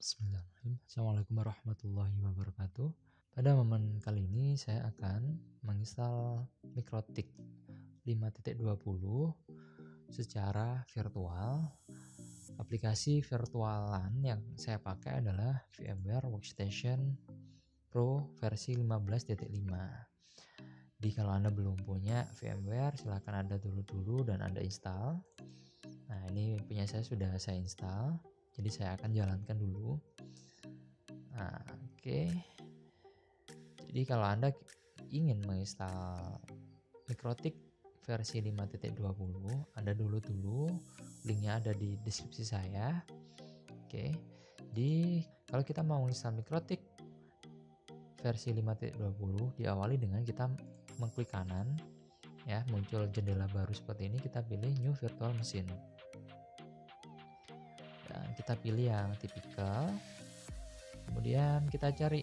Bismillahirrahmanirrahim. Assalamualaikum warahmatullahi wabarakatuh. Pada momen kali ini saya akan menginstal Mikrotik 5.20 secara virtual. Aplikasi virtualan yang saya pakai adalah VMware Workstation Pro versi 15.5. Jadi kalau Anda belum punya VMware, silahkan Anda dulu dan Anda install. Nah, ini punya saya sudah saya install. Jadi saya akan jalankan dulu. Nah, oke. Jadi kalau Anda ingin menginstal Mikrotik versi 5.20, Anda dulu, linknya ada di deskripsi saya. Oke. Jadi kalau kita mau menginstal Mikrotik versi 5.20, diawali dengan kita mengklik kanan, ya, muncul jendela baru seperti ini, kita pilih New Virtual Machine. Dan kita pilih yang tipikal. Kemudian kita cari,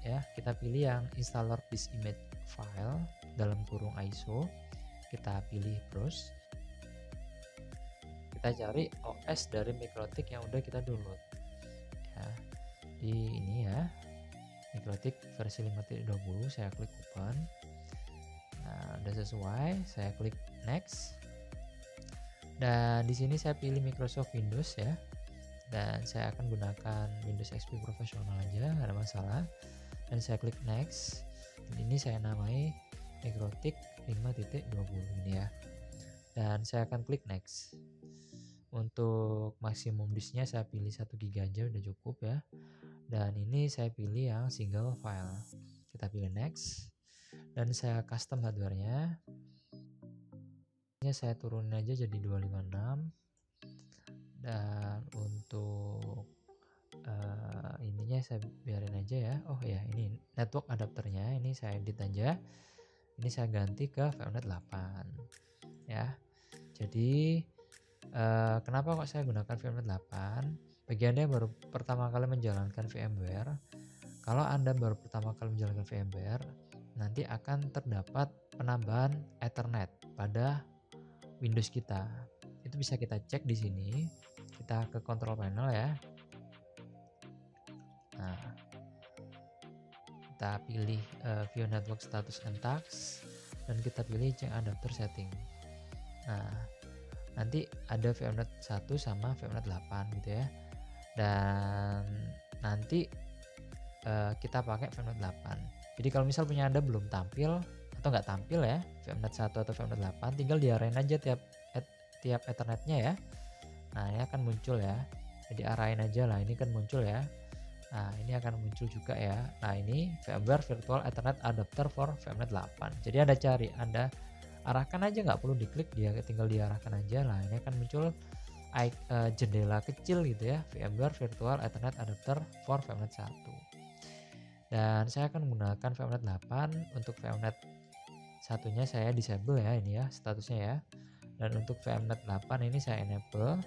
ya, kita pilih yang installer this image file dalam kurung ISO. Kita pilih browse. Kita cari OS dari Mikrotik yang udah kita download. Ya, di ini ya, Mikrotik versi 5.20, saya klik open. Nah, udah sesuai, saya klik next. Dan di sini saya pilih Microsoft Windows ya. Dan saya akan gunakan Windows XP Professional aja, nggak ada masalah. Dan saya klik next. Dan ini saya namai Mikrotik 5.20 ini ya. Dan saya akan klik next. Untuk maksimum disknya saya pilih 1 GB aja udah cukup ya. Dan ini saya pilih yang single file. Kita pilih next. Dan saya custom hardware-nya. Saya turunin aja jadi 256. Dan untuk ininya saya biarin aja ya. Oh ya, ini network adapternya ini saya edit aja. Ini saya ganti ke VMnet 8 ya. Jadi kenapa kok saya gunakan VMnet 8? Bagi Anda yang baru pertama kali menjalankan VMware, kalau Anda baru pertama kali menjalankan VMware, nanti akan terdapat penambahan Ethernet pada Windows kita. Itu bisa kita cek di sini. Kita ke control panel ya. Nah, kita pilih view network status and task, dan kita pilih change adapter setting. Nah, nanti ada VMnet 1 sama VMnet 8 gitu ya. Dan nanti kita pakai VMnet 8. Jadi kalau misal punya Anda belum tampil atau nggak tampil ya VMnet 1 atau VMnet 8, tinggal diarahin aja tiap Ethernetnya ya. Nah, ini akan muncul ya. Jadi arahin aja lah, ini kan muncul ya. Nah, ini akan muncul juga ya. Nah, ini VMware Virtual Ethernet Adapter for VMnet 8. Jadi Anda cari, Anda arahkan aja, nggak perlu diklik, dia tinggal diarahkan aja lah. Ini akan muncul jendela kecil gitu ya, VMware Virtual Ethernet Adapter for VMnet 1. Dan saya akan menggunakan VMnet 8. Untuk VMnet satunya saya disable ya, ini ya statusnya ya. Dan untuk VMnet 8 ini saya enable.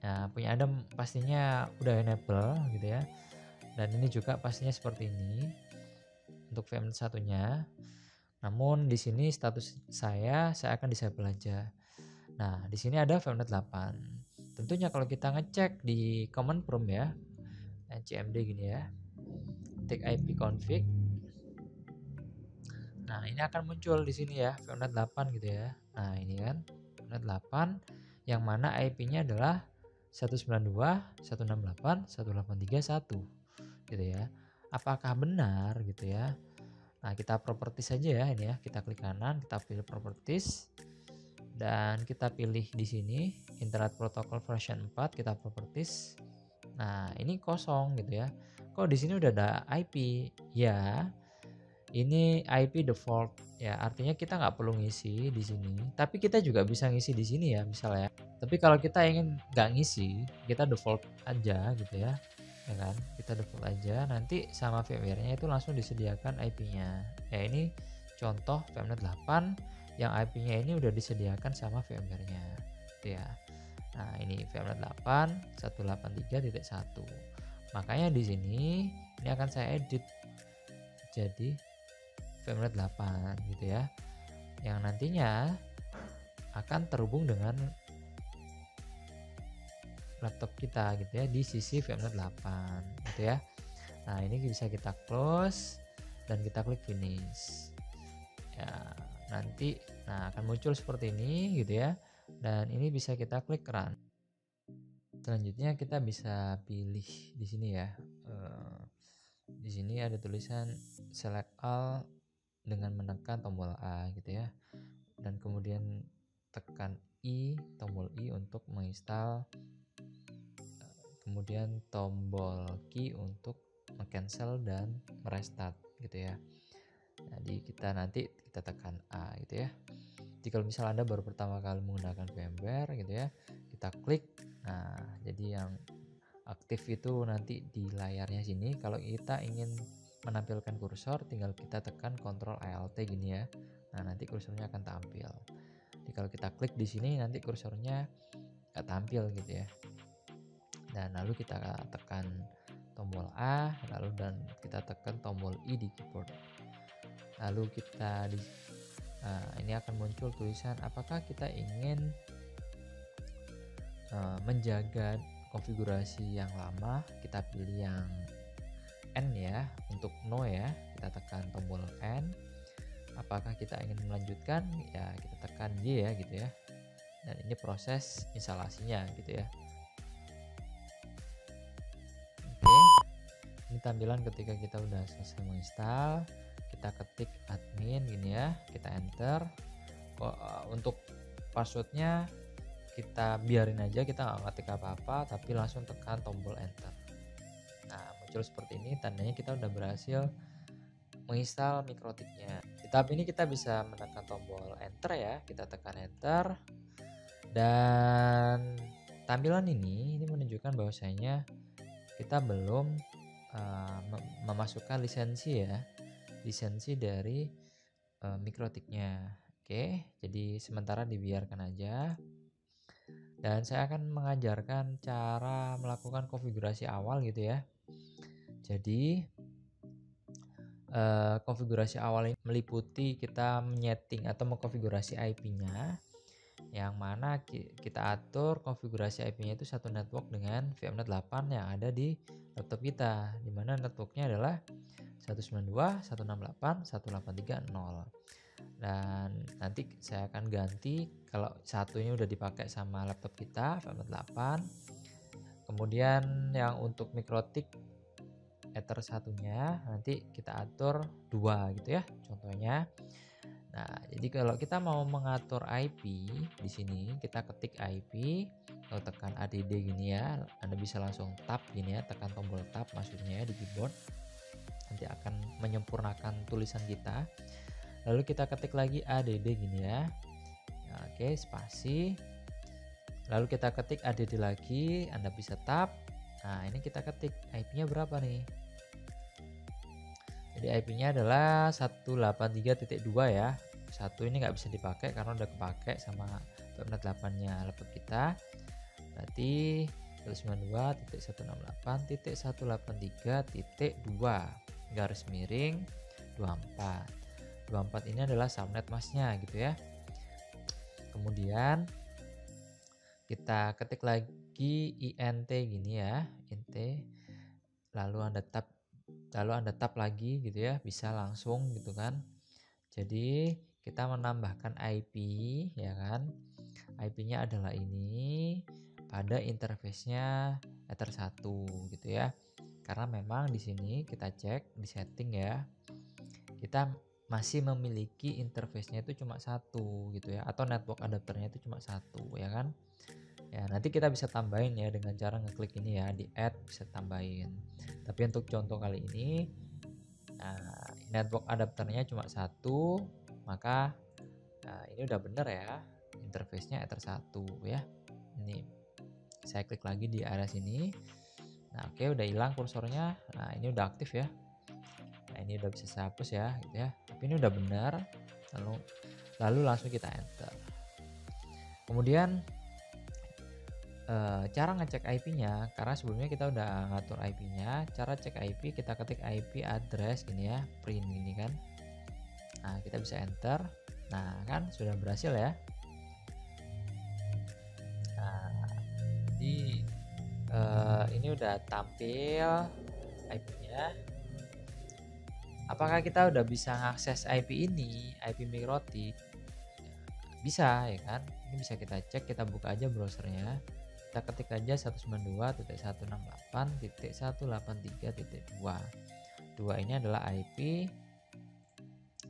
Nah, punya Anda pastinya udah enable gitu ya. Dan ini juga pastinya seperti ini untuk VMnet satunya. Namun di sini status saya akan disable aja. Nah, di sini ada VMnet 8. Tentunya kalau kita ngecek di command prompt ya, cmd gini ya, take IP config. Nah, ini akan muncul di sini ya, VMnet 8 gitu ya. Nah, ini kan VMnet 8 yang mana IP-nya adalah 192.168.183.1 gitu ya. Apakah benar gitu ya? Nah, kita properties saja ya ini ya. Kita klik kanan, kita pilih properties dan kita pilih di sini Internet Protocol version 4, kita properties. Nah, ini kosong gitu ya. Kok di sini udah ada IP? Ya, ini IP default ya, artinya kita nggak perlu ngisi di sini. Tapi kita juga bisa ngisi di sini ya, misalnya. Tapi kalau kita ingin nggak ngisi, kita default aja gitu ya, ya kan? Kita default aja, nanti sama VMware-nya itu langsung disediakan IP-nya. Ya, ini contoh VMnet 8 yang IP-nya ini udah disediakan sama VMware-nya, gitu ya. Nah, ini VMnet 8 183.1. Makanya di sini ini akan saya edit jadi VMnet 8 gitu ya, yang nantinya akan terhubung dengan laptop kita gitu ya, di sisi VMnet 8 gitu ya. Nah, ini bisa kita close dan kita klik finish. Ya, nanti akan muncul seperti ini gitu ya. Dan ini bisa kita klik run. Selanjutnya kita bisa pilih di sini ya. Di sini ada tulisan select all dengan menekan tombol A gitu ya. Dan kemudian tekan tombol I untuk menginstal, kemudian tombol key untuk cancel dan merestart gitu ya. Jadi nanti kita tekan A gitu ya. Jadi kalau misalnya Anda baru pertama kali menggunakan VMware gitu ya, kita klik. Nah, jadi yang aktif itu nanti di layarnya sini. Kalau kita ingin menampilkan kursor, tinggal kita tekan Ctrl Alt gini ya. Nah, nanti kursornya akan tampil. Jadi kalau kita klik di sini, nanti kursornya nggak tampil gitu ya. Dan lalu kita tekan tombol A, dan kita tekan tombol I di keyboard. Lalu kita ini akan muncul tulisan apakah kita ingin menjaga konfigurasi yang lama. Kita pilih yang N ya. Untuk no ya, kita tekan tombol N. Apakah kita ingin melanjutkan, ya kita tekan Y ya gitu ya. Dan ini proses instalasinya gitu ya. Oke, ini tampilan ketika kita udah selesai menginstal. Kita ketik admin gini ya, kita enter. Untuk passwordnya kita biarin aja, kita nggak ngetik apa-apa, tapi langsung tekan tombol enter. Nah, muncul seperti ini, tandanya kita udah berhasil menginstal MikroTik-nya. Di tahap ini kita bisa menekan tombol enter ya, kita tekan enter. Dan tampilan ini menunjukkan bahwasanya kita belum memasukkan lisensi ya, lisensi dari MikroTik-nya. Oke, jadi sementara dibiarkan aja. Dan saya akan mengajarkan cara melakukan konfigurasi awal gitu ya. Jadi konfigurasi awal ini meliputi kita menyeting atau mengkonfigurasi IP-nya, yang mana kita atur konfigurasi IP-nya itu satu network dengan VMnet 8 yang ada di laptop kita, di mana networknya adalah 192.168.183.0. Dan nanti saya akan ganti kalau satunya udah dipakai sama laptop kita VMnet 8. Kemudian yang untuk MikroTik Ether satunya nanti kita atur 2 gitu ya contohnya. Nah, jadi kalau kita mau mengatur IP di sini, kita ketik IP, lalu tekan add gini ya. Anda bisa langsung tab gini ya, tekan tombol tab maksudnya di keyboard. Nanti akan menyempurnakan tulisan kita. Lalu kita ketik lagi add gini ya. Nah, oke, spasi. Lalu kita ketik add lagi, Anda bisa tab. Nah, ini kita ketik IP-nya berapa nih? Jadi IP-nya adalah 183.2 ya. Satu ini nggak bisa dipakai karena udah kepake sama VMnet 8-nya laptop kita. Berarti 192.168.183.2 garis miring 24. 24 ini adalah subnet masnya gitu ya. Kemudian kita ketik lagi int gini ya, int. Lalu Anda tab lagi gitu ya, bisa langsung gitu kan. Jadi kita menambahkan IP ya kan. IP-nya adalah ini pada interface-nya Ether 1 gitu ya. Karena memang di sini kita cek di setting ya. Kita masih memiliki interface-nya itu cuma satu gitu ya, atau network adapternya itu cuma satu ya kan. Ya, nanti kita bisa tambahin ya dengan cara ngeklik ini ya, di add bisa tambahin. Tapi untuk contoh kali ini network adapternya cuma satu, maka ini udah bener ya, interface-nya Ether 1 ya. Ini saya klik lagi di area sini. Nah, oke, udah hilang kursornya. Nah, ini udah aktif ya. Nah, ini udah bisa saya hapus ya gitu ya. Tapi ini udah benar. Lalu langsung kita enter. Kemudian cara ngecek IP-nya, karena sebelumnya kita udah ngatur IP-nya. Cara cek IP, kita ketik IP address gini ya, print gini kan. Nah, kita bisa enter. Nah, kan sudah berhasil ya. Nah, jadi Ini udah tampil IP-nya. Apakah kita udah bisa ngakses IP ini, IP mikrotik? Bisa ya kan? Ini bisa kita cek, kita buka aja browsernya. Kita ketik aja 192.168.183.2. Dua ini adalah IP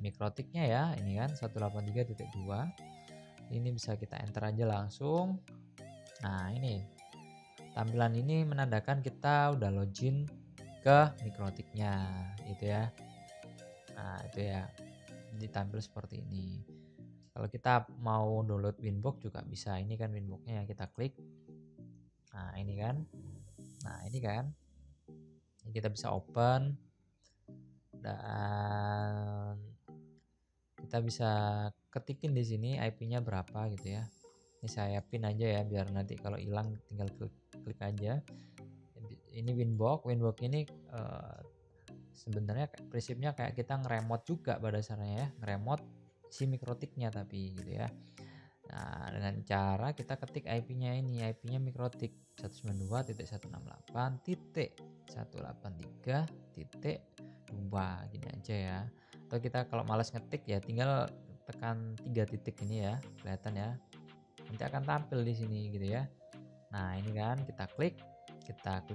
mikrotiknya ya, ini kan 183.2. Ini bisa kita enter aja langsung. Nah, ini tampilan ini menandakan kita udah login ke mikrotiknya gitu ya. Nah, itu ya. Ditampil seperti ini. Kalau kita mau download Winbox juga bisa. Ini kan Winboxnya, kita klik. Nah, ini kan. Nah, ini kan. Ini kita bisa open dan kita bisa ketikin di sini IP-nya berapa gitu ya. Ini saya pin aja ya biar nanti kalau hilang tinggal klik aja. Ini Winbox ini sebenarnya prinsipnya kayak kita ngeremot juga pada dasarnya ya, ngeremot si mikrotiknya tapi gitu ya. Nah, dengan cara kita ketik IP-nya ini, IP-nya mikrotik 192.168.183.2 gini aja ya. Atau kita kalau malas ngetik ya tinggal tekan 3 titik ini ya, kelihatan ya. Nanti akan tampil di sini gitu ya. Nah, ini kan kita klik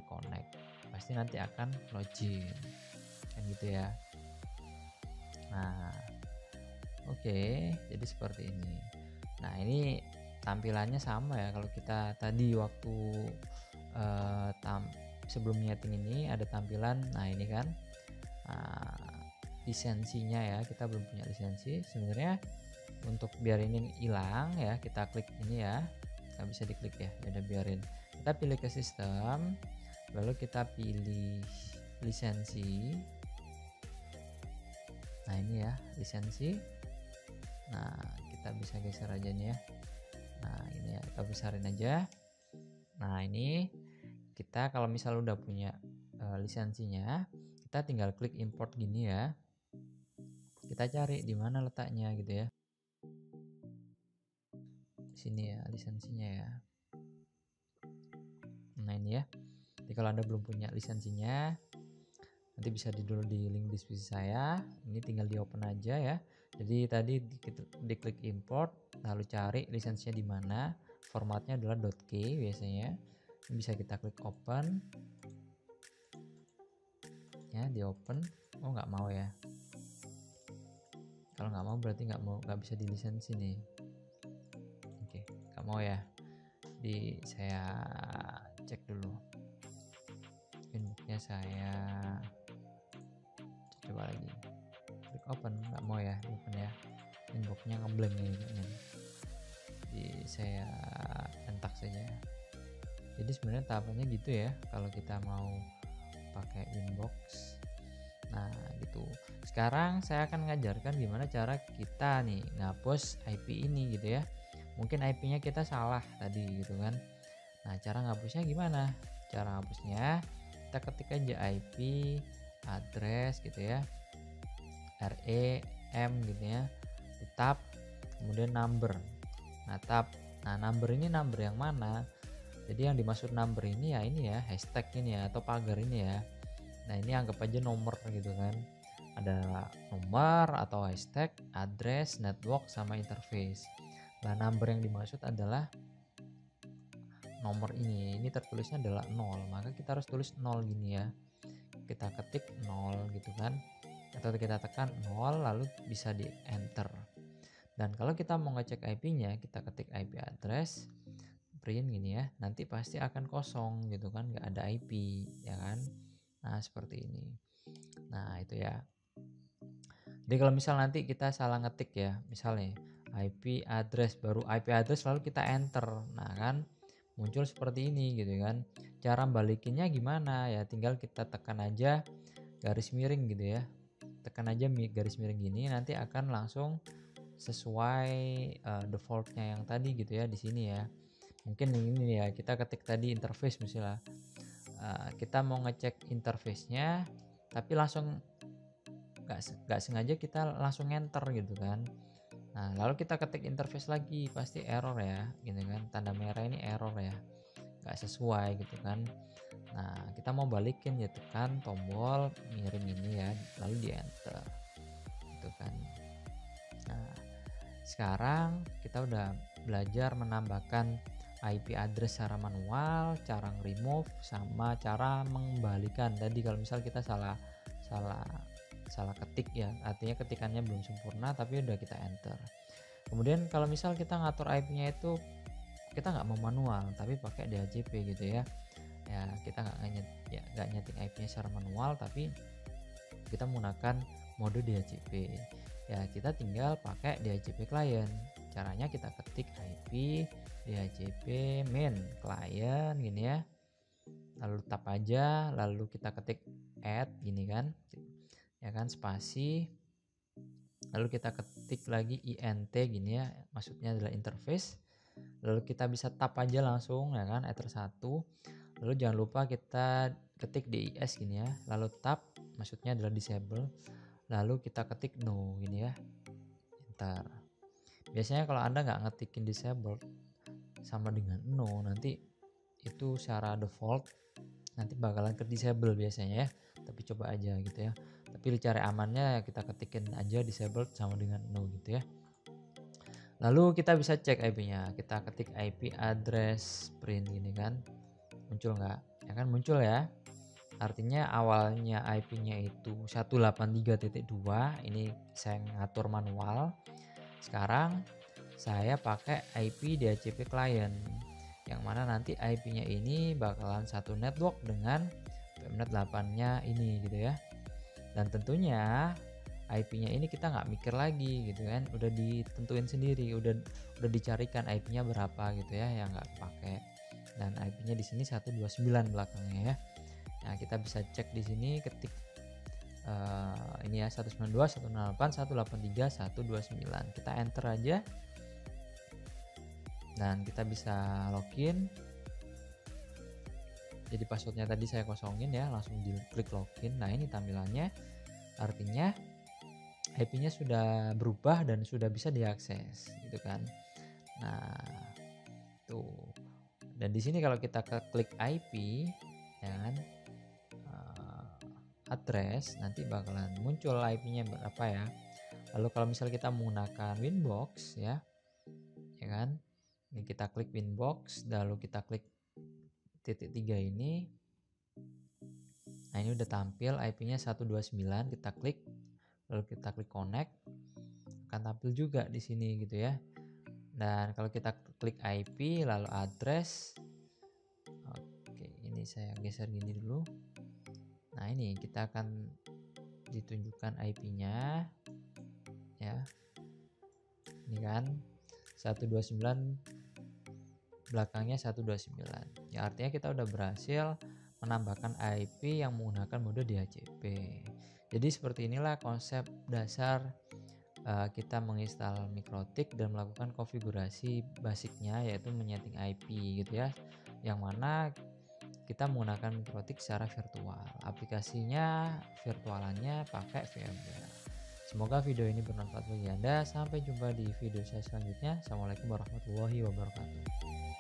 connect. Pasti nanti akan login. Kan gitu ya. Nah, oke, jadi seperti ini. Nah, ini tampilannya sama ya kalau kita tadi waktu sebelum nyeting ini ada tampilan. Nah, ini kan lisensinya ya, kita belum punya lisensi. Sebenarnya untuk biar ini hilang ya, kita klik ini ya, nggak bisa diklik ya, udah biarin. Kita pilih ke sistem, lalu kita pilih lisensi. Nah, ini ya lisensi. Nah, kita bisa geser aja nih ya. Nah, ini ya, kita besarin aja. Nah, ini kita kalau misal udah punya lisensinya, kita tinggal klik import gini ya. Kita cari di mana letaknya gitu ya. Sini ya lisensinya ya. Nah, ini ya. Jadi kalau Anda belum punya lisensinya, nanti bisa download di link deskripsi saya. Ini tinggal di open aja ya. Jadi tadi diklik import, lalu cari lisensinya di mana. Formatnya adalah .k biasanya. Ini bisa kita klik open. Ya, di open. Oh, nggak mau ya. Kalau nggak mau berarti nggak bisa di lisensi nih. Oke, nggak mau ya. Saya cek dulu. Inboxnya saya coba lagi. Klik open, nggak mau ya, open ya. Inboxnya ngeblank nih kayaknya. Jadi saya entak saja. Jadi sebenarnya tahapannya gitu ya kalau kita mau pakai inbox. Nah, gitu. Sekarang saya akan mengajarkan gimana cara kita nih ngapus IP ini gitu ya. Mungkin IP-nya kita salah tadi gitu kan. Nah, cara ngapusnya gimana? Cara ngapusnya kita ketik aja IP address gitu ya. REM gitu ya. Tab kemudian number. Nah, number ini number yang mana? Jadi yang dimaksud number ini ya hashtag ini ya atau pagar ini ya. Nah, ini anggap aja nomor gitu kan. Ada nomor atau hashtag, address, network sama interface. Nah, number yang dimaksud adalah nomor ini. Ini tertulisnya adalah 0, maka kita harus tulis 0 gini ya. Kita ketik 0 gitu kan. Atau kita tekan 0 lalu bisa di enter. Dan kalau kita mau ngecek IP-nya, kita ketik IP address print gini ya, nanti pasti akan kosong gitu kan, nggak ada IP ya kan. Nah, seperti ini. Nah, itu ya. Jadi kalau misal nanti kita salah ngetik ya, misalnya IP address baru IP address lalu kita enter. Nah, kan muncul seperti ini gitu kan. Cara balikinnya gimana ya? Tinggal kita tekan aja garis miring gitu ya. Tekan aja garis miring gini nanti akan langsung sesuai defaultnya yang tadi gitu ya di sini ya. Mungkin ini ya kita ketik tadi interface misalnya. Kita mau ngecek interface-nya tapi langsung nggak sengaja kita langsung enter gitu kan. Nah, lalu kita ketik interface lagi pasti error ya gitu kan, tanda merah ini error ya. nggak sesuai gitu kan. Nah, kita mau balikin ya tekan tombol miring ini ya, lalu di enter gitu kan. Nah, sekarang kita udah belajar menambahkan IP address secara manual, cara remove sama cara mengembalikan. Tadi kalau misal kita salah salah salah ketik ya, artinya ketikannya belum sempurna tapi udah kita enter. Kemudian kalau misal kita ngatur IP-nya itu kita nggak mau manual tapi pakai DHCP gitu ya. Ya, kita nggak nyeting IP-nya secara manual tapi kita menggunakan mode DHCP. Ya, kita tinggal pakai DHCP client. Caranya kita ketik IP DHCP main client gini ya. Lalu tap aja, lalu kita ketik add gini kan. Ya kan, spasi. Lalu kita ketik lagi int gini ya, maksudnya adalah interface. Lalu kita bisa tap aja langsung ya kan, enter 1. Lalu jangan lupa kita ketik dis gini ya, lalu tap, maksudnya adalah disable. Lalu kita ketik no gini ya, enter. Biasanya kalau Anda nggak ngetikin disable sama dengan no, nanti itu secara default nanti bakalan ke disable biasanya ya, tapi coba aja gitu ya. Tapi cara amannya kita ketikin aja disable sama dengan no gitu ya. Lalu kita bisa cek IP-nya, kita ketik IP address print gini kan, muncul nggak? Ya kan muncul ya. Artinya awalnya IP-nya itu 183.2, ini saya ngatur manual. Sekarang saya pakai IP DHCP client, yang mana nanti IP-nya ini bakalan satu network dengan VMnet 8-nya ini gitu ya. Dan tentunya IP-nya ini kita nggak mikir lagi gitu kan, udah ditentuin sendiri, udah dicarikan IP-nya berapa gitu ya, yang nggak pakai. Dan IP-nya di sini 129 belakangnya ya. Nah, kita bisa cek di sini ketik ini ya 192, 168, 183, 129. Kita enter aja. Dan kita bisa login. Jadi passwordnya tadi saya kosongin ya, langsung diklik login. Nah, ini tampilannya. Artinya IP-nya sudah berubah dan sudah bisa diakses gitu kan. Nah, tuh. Dan di sini kalau kita klik IP ya kan, address, nanti bakalan muncul IP-nya berapa ya. Lalu kalau misal kita menggunakan Winbox ya kan, ini kita klik Winbox, lalu kita klik titik 3 ini. Nah, ini udah tampil IP-nya 129, kita klik, lalu kita klik connect, akan tampil juga di sini gitu ya. Dan kalau kita klik IP lalu address, oke, ini saya geser gini dulu. Nah, ini kita akan ditunjukkan IP-nya ya. Ini kan 129 belakangnya 129. Ya, artinya kita udah berhasil menambahkan IP yang menggunakan mode DHCP. Jadi seperti inilah konsep dasar kita menginstal Mikrotik dan melakukan konfigurasi basicnya, yaitu menyeting IP gitu ya, yang mana kita menggunakan Mikrotik secara virtual. Aplikasinya virtualannya pakai VMware. Semoga video ini bermanfaat bagi Anda. Sampai jumpa di video saya selanjutnya. Assalamualaikum warahmatullahi wabarakatuh.